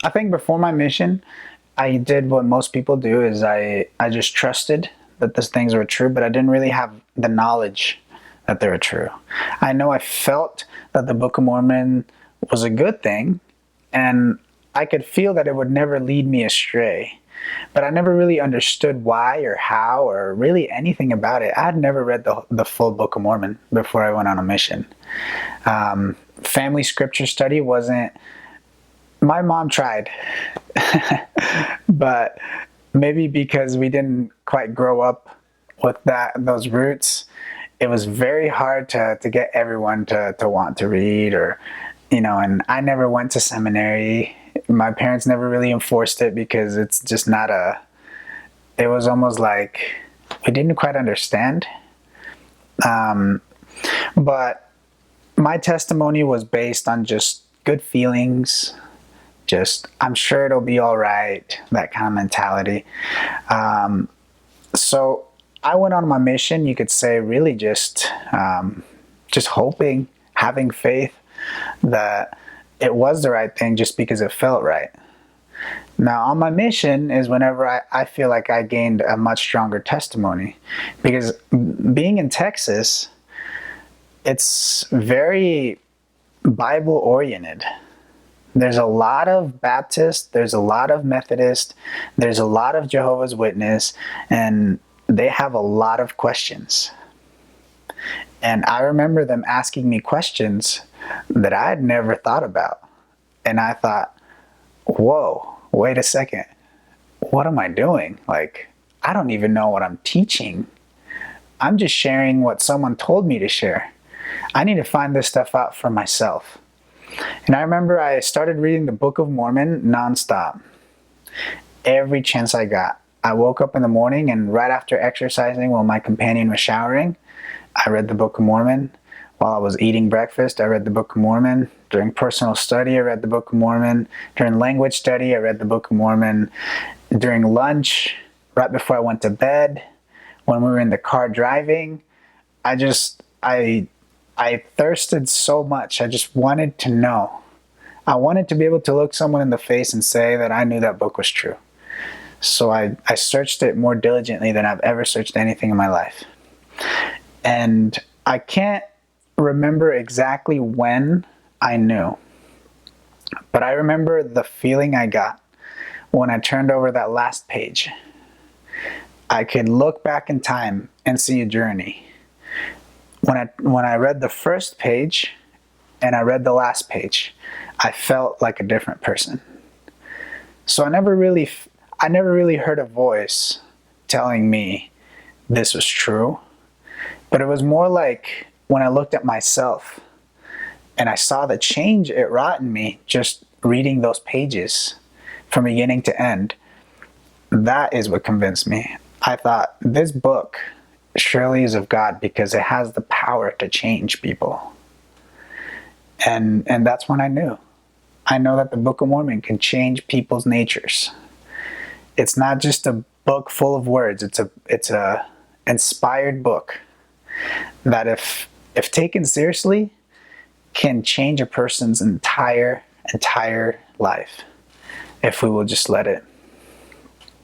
I think before my mission, I did what most people do is I just trusted that these things were true, but I didn't really have the knowledge that they were true. I know I felt that the Book of Mormon was a good thing, and I could feel that it would never lead me astray. But I never really understood why or how or really anything about it. I had never read the full Book of Mormon before I went on a mission. Family scripture study wasn't, my mom tried, but maybe because we didn't quite grow up with those roots, it was very hard to get everyone to want to read, or and I never went to seminary. My parents never really enforced it because it's just not it was almost like we didn't quite understand. But my testimony was based on just good feelings, just I'm sure it'll be all right, that kind of mentality. So I went on my mission, you could say, really just hoping, having faith that it was the right thing just because it felt right. Now on my mission is whenever I feel like I gained a much stronger testimony, because being in Texas, it's very Bible oriented. There's a lot of Baptist, there's a lot of Methodist, there's a lot of Jehovah's Witness, and they have a lot of questions. And I remember them asking me questions that I had never thought about. And I thought, whoa, wait a second. What am I doing? Like, I don't even know what I'm teaching. I'm just sharing what someone told me to share. I need to find this stuff out for myself. And I remember I started reading the Book of Mormon nonstop. Every chance I got. I woke up in the morning, and right after exercising while my companion was showering, I read the Book of Mormon. While I was eating breakfast, I read the Book of Mormon. During personal study, I read the Book of Mormon. During language study, I read the Book of Mormon. During lunch, right before I went to bed, when we were in the car driving, I thirsted so much. I just wanted to know. I wanted to be able to look someone in the face and say that I knew that book was true. So I searched it more diligently than I've ever searched anything in my life. And I can't remember exactly when I knew, but I remember the feeling I got when I turned over that last page. I could look back in time and see a journey. When I read the first page and I read the last page, I felt like a different person. So I never really heard a voice telling me this was true, but it was more like when I looked at myself and I saw the change it wrought in me just reading those pages from beginning to end. That is what convinced me. I thought, this book surely is of God because it has the power to change people. And that's when I knew. I know that the Book of Mormon can change people's natures. It's not just a book full of words. It's a inspired book that if taken seriously, can change a person's entire life if we will just let it.